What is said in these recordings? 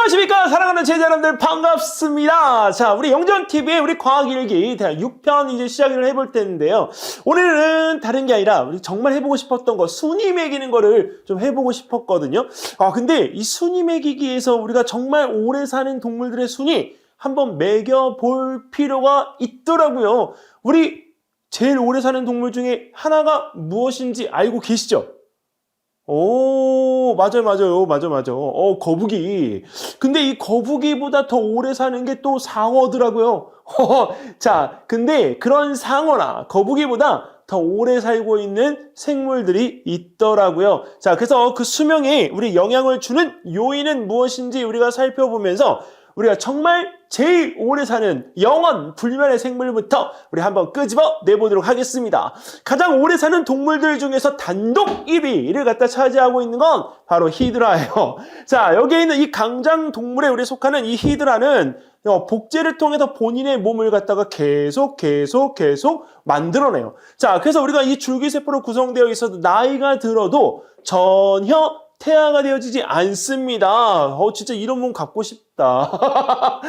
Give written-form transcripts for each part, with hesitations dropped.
안녕하십니까 사랑하는 제자 여러분들 반갑습니다. 자, 우리 영정TV의 우리 과학일기 대학 6편 이제 시작을 해볼 텐데요. 오늘은 다른 게 아니라 우리 정말 해보고 싶었던 거 순위 매기는 거를 좀 해보고 싶었거든요. 근데 이 순위 매기기에서 우리가 정말 오래 사는 동물들의 순위 한번 매겨볼 필요가 있더라고요. 우리 제일 오래 사는 동물 중에 하나가 무엇인지 알고 계시죠? 오, 맞아요. 거북이. 근데 이 거북이보다 더 오래 사는 게 또 상어더라고요. 자, 근데 그런 상어나 거북이보다 더 오래 살고 있는 생물들이 있더라고요. 자, 그래서 그 수명에 우리 영향을 주는 요인은 무엇인지 우리가 살펴보면서 우리가 정말 제일 오래 사는 영원 불멸의 생물부터 우리 한번 끄집어 내보도록 하겠습니다. 가장 오래 사는 동물들 중에서 단독 1위를 갖다 차지하고 있는 건 바로 히드라예요. 자, 여기에 있는 이 강장 동물에 우리 속하는 이 히드라는 복제를 통해서 본인의 몸을 갖다가 계속 만들어내요. 자, 그래서 우리가 이 줄기세포로 구성되어 있어도 나이가 들어도 전혀 태아가 되어지지 않습니다. 진짜 이런 몸 갖고 싶다.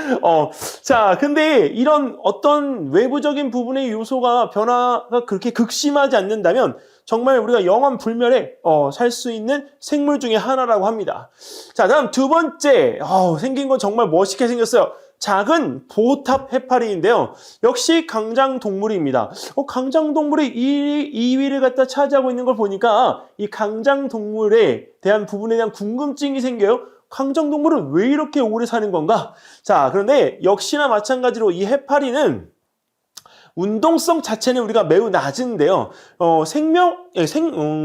자, 근데 이런 어떤 외부적인 부분의 요소가 변화가 그렇게 극심하지 않는다면 정말 우리가 영원 불멸에 살 수 있는 생물 중에 하나라고 합니다. 자, 다음 두 번째. 생긴 건 정말 멋있게 생겼어요. 작은 보탑 해파리인데요. 역시 강장동물입니다. 강장동물이 2위를 갖다 차지하고 있는 걸 보니까 이 강장동물에 대한 부분에 대한 궁금증이 생겨요. 강장동물은 왜 이렇게 오래 사는 건가? 자, 그런데 역시나 마찬가지로 이 해파리는 운동성 자체는 우리가 매우 낮은데요.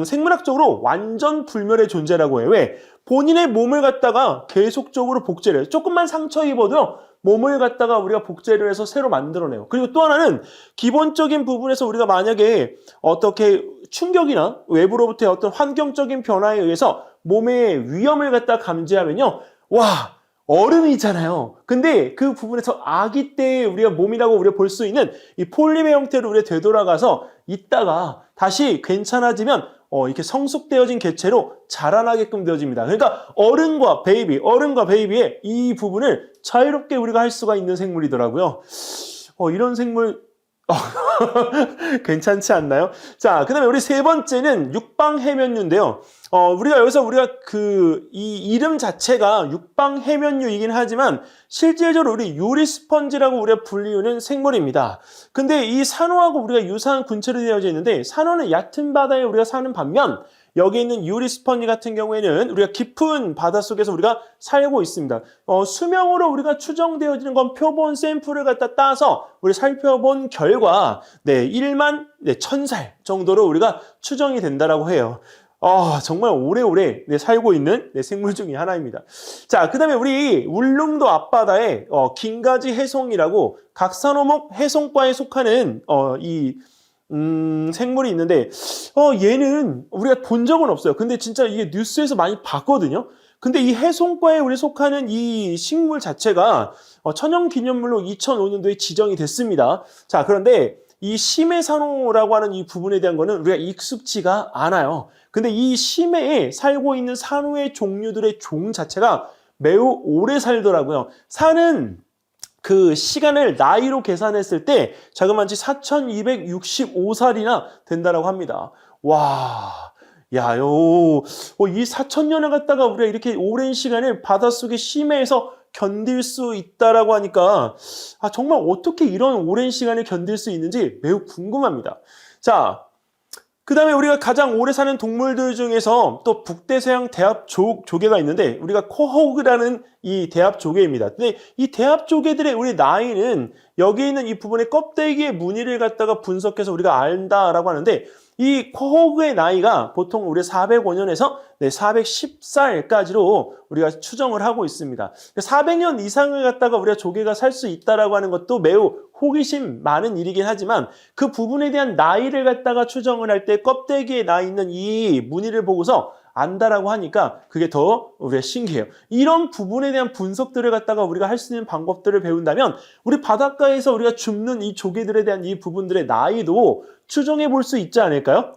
생물학적으로 완전 불멸의 존재라고 해요. 왜? 본인의 몸을 갖다가 계속적으로 복제를 해요. 조금만 상처 입어도요. 몸을 갖다가 우리가 복제를 해서 새로 만들어내요. 그리고 또 하나는 기본적인 부분에서 우리가 만약에 어떻게 충격이나 외부로부터의 어떤 환경적인 변화에 의해서 몸의 위험을 갖다 감지하면요. 와! 어른이잖아요. 근데 그 부분에서 아기 때의 우리가 몸이라고 우리가 볼 수 있는 이 폴리메 형태로 우리가 되돌아가서 있다가 다시 괜찮아지면 이렇게 성숙되어진 개체로 자라나게끔 되어집니다. 그러니까 어른과 베이비의 이 부분을 자유롭게 우리가 할 수가 있는 생물이더라고요. 이런 생물 괜찮지 않나요? 자, 그 다음에 우리 세 번째는 육방해면류인데요. 여기서 이 이름 자체가 육방해면류이긴 하지만 실질적으로 우리 유리스펀지라고 우리가 불리우는 생물입니다. 근데 이 산호하고 우리가 유사한 군체로 되어져 있는데 산호는 얕은 바다에 우리가 사는 반면 여기 있는 유리스펀지 같은 경우에는 우리가 깊은 바닷속에서 우리가 살고 있습니다. 수명으로 우리가 추정되어지는 건 표본 샘플을 갖다 따서 우리 살펴본 결과 1만 1000살 정도로 우리가 추정이 된다라고 해요. 정말 오래오래 살고 있는 생물 중에 하나입니다. 자, 그 다음에 우리 울릉도 앞바다에 긴가지 해송이라고 각산어목 해송과에 속하는 생물이 있는데 얘는 우리가 본 적은 없어요. 근데 진짜 이게 뉴스에서 많이 봤거든요. 근데 이 해송과에 우리 속하는 이 식물 자체가 천연기념물로 2005년도에 지정이 됐습니다. 자, 그런데 이 심해산호라고 하는 이 부분에 대한 거는 우리가 익숙치가 않아요. 근데 이 심해에 살고 있는 산호의 종류들의 종 자체가 매우 오래 살더라고요. 사는 그 시간을 나이로 계산했을 때 자그마치 4265살이나 된다라고 합니다. 와, 이 4000년을 갖다가 우리가 이렇게 오랜 시간을 바닷속의 심해에서 견딜 수 있다라고 하니까 정말 어떻게 이런 오랜 시간을 견딜 수 있는지 매우 궁금합니다. 자, 그 다음에 우리가 가장 오래 사는 동물들 중에서 또 북대서양 대합조개가 있는데 우리가 코호그라는 이 대합조개입니다. 근데 이 대합조개들의 우리 나이는 여기 있는 이 부분의 껍데기의 무늬를 갖다가 분석해서 우리가 안다라고 하는데 이 코호그의 나이가 보통 우리 405년에서 410살까지로 우리가 추정을 하고 있습니다. 400년 이상을 갖다가 우리가 조개가 살 수 있다라고 하는 것도 매우 호기심 많은 일이긴 하지만 그 부분에 대한 나이를 갖다가 추정을 할 때 껍데기에 나 있는 이 무늬를 보고서 안다라고 하니까 그게 더 우리가 신기해요. 이런 부분에 대한 분석들을 갖다가 우리가 할 수 있는 방법들을 배운다면 우리 바닷가에서 우리가 줍는 이 조개들에 대한 이 부분들의 나이도 추정해 볼 수 있지 않을까요?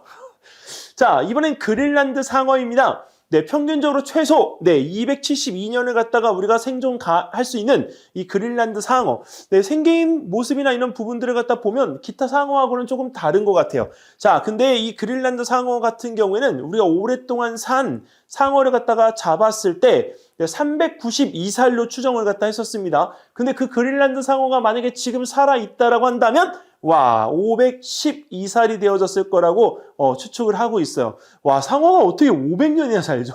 자, 이번엔 그린란드 상어입니다. 네, 평균적으로 최소 272년을 갖다가 우리가 생존할 수 있는 이 그린란드 상어. 네, 생긴 모습이나 이런 부분들을 갖다 보면 기타 상어하고는 조금 다른 것 같아요. 자, 근데 이 그린란드 상어 같은 경우에는 우리가 오랫동안 산 상어를 갖다가 잡았을 때 392살로 추정을 갖다 했었습니다. 근데 그 그린란드 상어가 만약에 지금 살아 있다라고 한다면 와, 512살이 되어졌을 거라고 추측을 하고 있어요. 와, 상어가 어떻게 500년이나 살죠?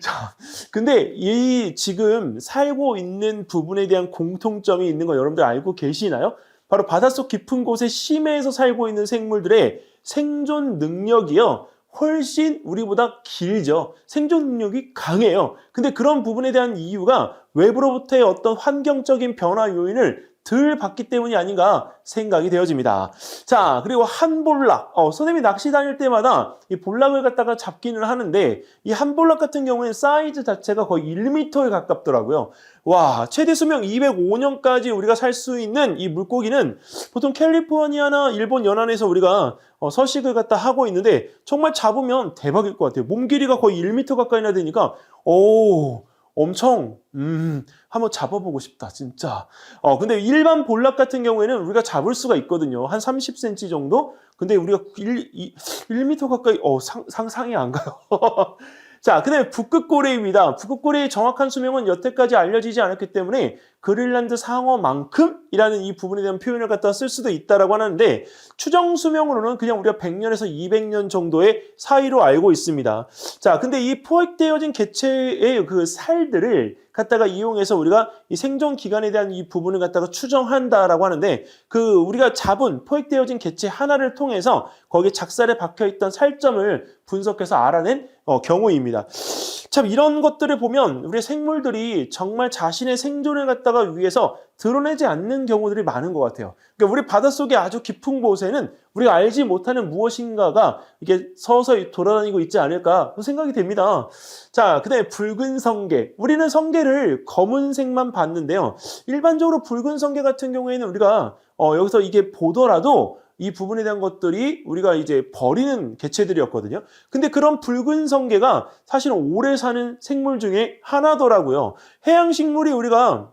자, 근데 이 지금 살고 있는 부분에 대한 공통점이 있는 거 여러분들 알고 계시나요? 바로 바닷속 깊은 곳에 심해에서 살고 있는 생물들의 생존 능력이요. 훨씬 우리보다 길죠. 생존 능력이 강해요. 근데 그런 부분에 대한 이유가 외부로부터의 어떤 환경적인 변화 요인을 덜 받기 때문이 아닌가 생각이 되어집니다. 자, 그리고 한볼락. 선생님이 낚시 다닐 때마다 이 볼락을 갖다가 잡기는 하는데 이 한볼락 같은 경우에는 사이즈 자체가 거의 1m에 가깝더라고요. 와, 최대 수명 205년까지 우리가 살 수 있는 이 물고기는 보통 캘리포니아나 일본 연안에서 우리가 서식을 갖다 하고 있는데 정말 잡으면 대박일 것 같아요. 몸 길이가 거의 1m 가까이나 되니까 엄청 한번 잡아보고 싶다 진짜. 근데 일반 볼락 같은 경우에는 우리가 잡을 수가 있거든요. 한 30cm 정도? 근데 우리가 1m 가까이 상상이 안 가요. 자, 그다음에 북극고래입니다. 북극고래의 정확한 수명은 여태까지 알려지지 않았기 때문에 그린란드 상어만큼이라는 이 부분에 대한 표현을 갖다 쓸 수도 있다라고 하는데 추정 수명으로는 그냥 우리가 100년에서 200년 정도의 사이로 알고 있습니다. 자, 근데 이 포획되어진 개체의 그 살들을 갖다가 이용해서 우리가 이 생존 기간에 대한 이 부분을 갖다가 추정한다라고 하는데 그 우리가 잡은 포획되어진 개체 하나를 통해서 거기에 작살에 박혀있던 살점을 분석해서 알아낸 경우입니다. 참 이런 것들을 보면 우리 생물들이 정말 자신의 생존을 갖다가 위해서 드러내지 않는 경우들이 많은 것 같아요. 그러니까 우리 바닷속에 아주 깊은 곳에는 우리가 알지 못하는 무엇인가가 이게 서서히 돌아다니고 있지 않을까 생각이 됩니다. 자, 그다음에 붉은 성게. 우리는 성게를 검은색만 봤는데요. 일반적으로 붉은 성게 같은 경우에는 우리가 여기서 이게 보더라도 이 부분에 대한 것들이 우리가 이제 버리는 개체들이었거든요. 근데 그런 붉은 성게가 사실은 오래 사는 생물 중에 하나더라고요. 해양식물이 우리가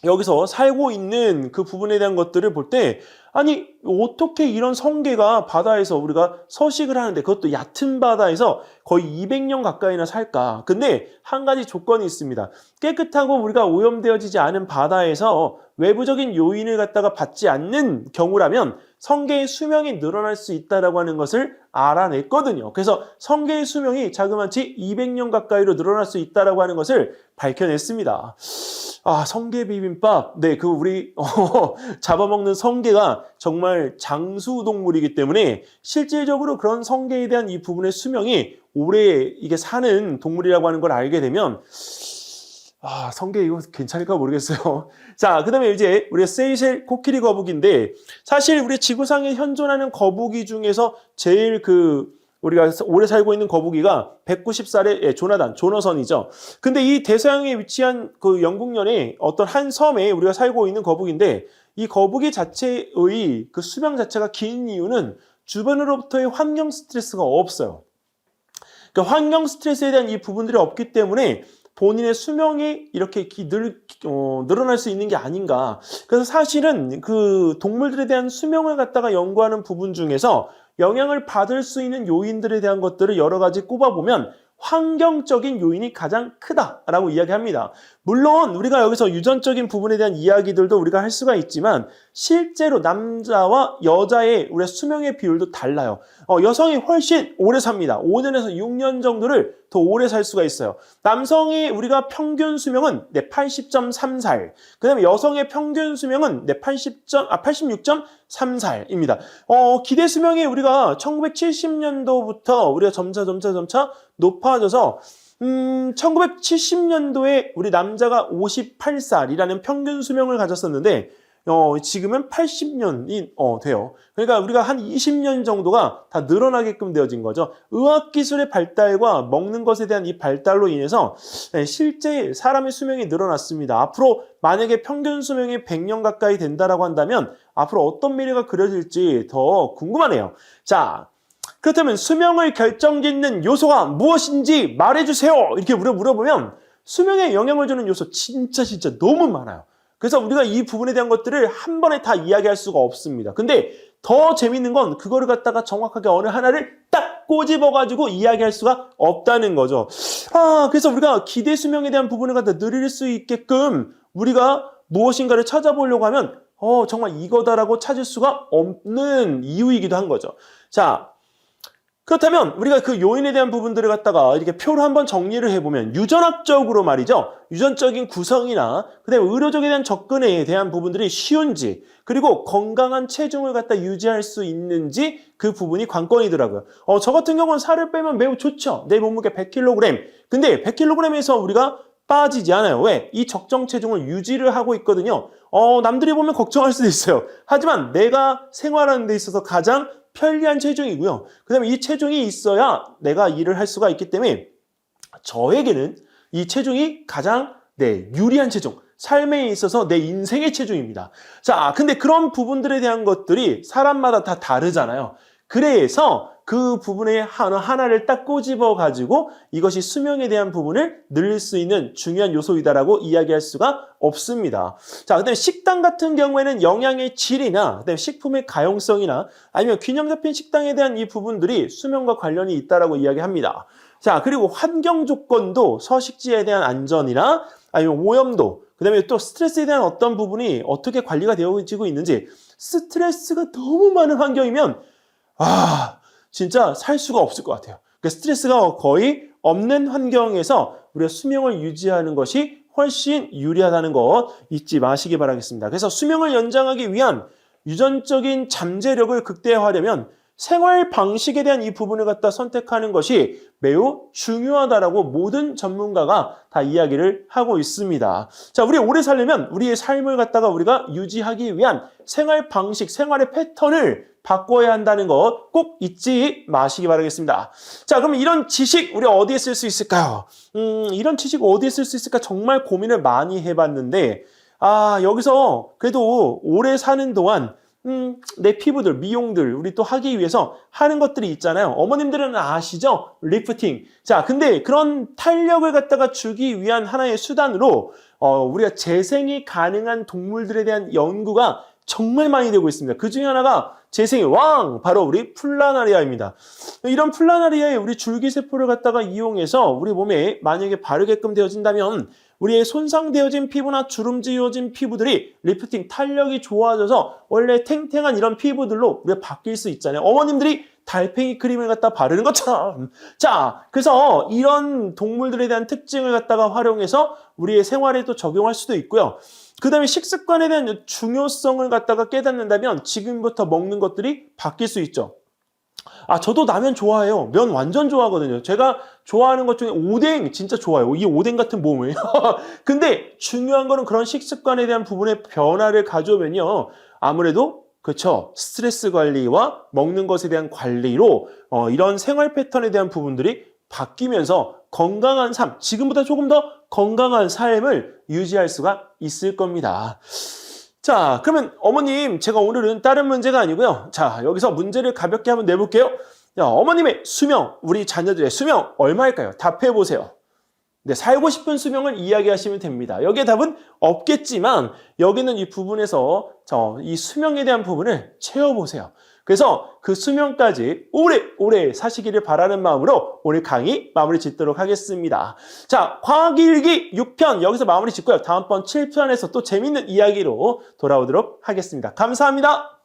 여기서 살고 있는 그 부분에 대한 것들을 볼 때 아니 어떻게 이런 성게가 바다에서 우리가 서식을 하는데 그것도 얕은 바다에서 거의 200년 가까이나 살까? 근데 한 가지 조건이 있습니다. 깨끗하고 우리가 오염되어지지 않은 바다에서 외부적인 요인을 갖다가 받지 않는 경우라면 성게의 수명이 늘어날 수 있다라고 하는 것을 알아냈거든요. 그래서 성게의 수명이 자그마치 200년 가까이로 늘어날 수 있다라고 하는 것을 밝혀냈습니다. 아, 성게 비빔밥. 네, 그 우리 잡아먹는 성게가 정말 장수 동물이기 때문에 실질적으로 그런 성게에 대한 이 부분의 수명이 오래 이게 사는 동물이라고 하는 걸 알게 되면 성게 이거 괜찮을까 모르겠어요. 자, 그다음에 이제 우리가 세이셸 코끼리 거북인데 사실 우리 지구상에 현존하는 거북이 중에서 제일 우리가 오래 살고 있는 거북이가 190살의 조너선이죠. 근데 이 대서양에 위치한 그 영국연의 어떤 한 섬에 우리가 살고 있는 거북인데 이 거북이 자체의 그 수명 자체가 긴 이유는 주변으로부터의 환경 스트레스가 없어요. 그러니까 환경 스트레스에 대한 이 부분들이 없기 때문에 본인의 수명이 이렇게 늘어날 수 있는 게 아닌가. 그래서 사실은 그 동물들에 대한 수명을 갖다가 연구하는 부분 중에서 영향을 받을 수 있는 요인들에 대한 것들을 여러 가지 꼽아보면 환경적인 요인이 가장 크다라고 이야기합니다. 물론 우리가 여기서 유전적인 부분에 대한 이야기들도 우리가 할 수가 있지만 실제로 남자와 여자의 우리의 수명의 비율도 달라요. 여성이 훨씬 오래 삽니다. 5년에서 6년 정도를 더 오래 살 수가 있어요. 남성의 우리가 평균 수명은 80.3살. 그 다음에 여성의 평균 수명은 86.3살입니다. 기대 수명이 우리가 1970년도부터 우리가 점차 높아져서 1970년도에 우리 남자가 58살이라는 평균 수명을 가졌었는데 지금은 80년이 돼요. 그러니까 우리가 한 20년 정도가 다 늘어나게끔 되어진 거죠. 의학기술의 발달과 먹는 것에 대한 이 발달로 인해서 실제 사람의 수명이 늘어났습니다. 앞으로 만약에 평균 수명이 100년 가까이 된다라고 한다면 앞으로 어떤 미래가 그려질지 더 궁금하네요. 자, 그렇다면 수명을 결정짓는 요소가 무엇인지 말해주세요. 이렇게 물어보면 수명에 영향을 주는 요소 진짜 너무 많아요. 그래서 우리가 이 부분에 대한 것들을 한 번에 다 이야기할 수가 없습니다. 근데 더 재밌는 건 그거를 갖다가 정확하게 어느 하나를 딱 꼬집어가지고 이야기할 수가 없다는 거죠. 그래서 우리가 기대 수명에 대한 부분을 갖다 늘릴 수 있게끔 우리가 무엇인가를 찾아보려고 하면 정말 이거다라고 찾을 수가 없는 이유이기도 한 거죠. 자, 그렇다면 우리가 그 요인에 대한 부분들을 갖다가 이렇게 표로 한번 정리를 해보면 유전학적으로 말이죠. 유전적인 구성이나 그다음에 의료적에 대한 접근에 대한 부분들이 쉬운지 그리고 건강한 체중을 갖다 유지할 수 있는지 그 부분이 관건이더라고요. 저 같은 경우는 살을 빼면 매우 좋죠. 내 몸무게 100kg. 근데 100kg에서 우리가 빠지지 않아요. 왜? 이 적정 체중을 유지를 하고 있거든요. 남들이 보면 걱정할 수도 있어요. 하지만 내가 생활하는 데 있어서 가장 편리한 체중이고요. 그 다음에 이 체중이 있어야 내가 일을 할 수가 있기 때문에 저에게는 이 체중이 가장 유리한 체중, 삶에 있어서 내 인생의 체중입니다. 자, 근데 그런 부분들에 대한 것들이 사람마다 다 다르잖아요. 그래서 그 부분에 하나를 딱 꼬집어 가지고 이것이 수명에 대한 부분을 늘릴 수 있는 중요한 요소이다라고 이야기할 수가 없습니다. 자, 그다음에 식단 같은 경우에는 영양의 질이나 그다음에 식품의 가용성이나 아니면 균형 잡힌 식단에 대한 이 부분들이 수명과 관련이 있다라고 이야기합니다. 자, 그리고 환경 조건도 서식지에 대한 안전이나 아니면 오염도 그다음에 또 스트레스에 대한 어떤 부분이 어떻게 관리가 되어지고 있는지 스트레스가 너무 많은 환경이면 진짜 살 수가 없을 것 같아요. 그러니까 스트레스가 거의 없는 환경에서 우리가 수명을 유지하는 것이 훨씬 유리하다는 거 잊지 마시기 바라겠습니다. 그래서 수명을 연장하기 위한 유전적인 잠재력을 극대화하려면 생활 방식에 대한 이 부분을 갖다 선택하는 것이 매우 중요하다라고 모든 전문가가 다 이야기를 하고 있습니다. 자, 우리 오래 살려면 우리의 삶을 갖다가 우리가 유지하기 위한 생활 방식, 생활의 패턴을 바꿔야 한다는 것 꼭 잊지 마시기 바라겠습니다. 자, 그럼 이런 지식 우리 어디에 쓸 수 있을까요? 이런 지식 어디에 쓸 수 있을까 정말 고민을 많이 해봤는데 여기서 그래도 오래 사는 동안 내 피부들, 미용들 우리 또 하기 위해서 하는 것들이 있잖아요. 어머님들은 아시죠? 리프팅. 자, 근데 그런 탄력을 갖다가 주기 위한 하나의 수단으로 우리가 재생이 가능한 동물들에 대한 연구가 정말 많이 되고 있습니다. 그 중에 하나가 재생의 왕, 바로 우리 플라나리아입니다. 이런 플라나리아의 우리 줄기세포를 갖다가 이용해서 우리 몸에 만약에 바르게끔 되어진다면 우리의 손상되어진 피부나 주름지어진 피부들이 리프팅, 탄력이 좋아져서 원래 탱탱한 이런 피부들로 우리가 바뀔 수 있잖아요. 어머님들이 달팽이 크림을 갖다 바르는 것처럼. 자, 그래서 이런 동물들에 대한 특징을 갖다가 활용해서 우리의 생활에도 적용할 수도 있고요. 그 다음에 식습관에 대한 중요성을 갖다가 깨닫는다면 지금부터 먹는 것들이 바뀔 수 있죠. 저도 라면 좋아해요. 면 완전 좋아하거든요. 제가 좋아하는 것 중에 오뎅 진짜 좋아요. 이 오뎅 같은 몸을. 근데 중요한 거는 그런 식습관에 대한 부분에 변화를 가져오면요. 아무래도 그렇죠. 스트레스 관리와 먹는 것에 대한 관리로 이런 생활 패턴에 대한 부분들이 바뀌면서 건강한 삶, 지금보다 조금 더 건강한 삶을 유지할 수가 있을 겁니다. 자, 그러면 어머님, 제가 오늘은 다른 문제가 아니고요. 자, 여기서 문제를 가볍게 한번 내볼게요. 자, 어머님의 수명, 우리 자녀들의 수명 얼마일까요? 답해보세요. 네, 살고 싶은 수명을 이야기하시면 됩니다. 여기에 답은 없겠지만 여기는 이 부분에서 이 수명에 대한 부분을 채워보세요. 그래서 그 수명까지 오래 사시기를 바라는 마음으로 오늘 강의 마무리 짓도록 하겠습니다. 자, 과학일기 6편 여기서 마무리 짓고요. 다음번 7편에서 또 재밌는 이야기로 돌아오도록 하겠습니다. 감사합니다.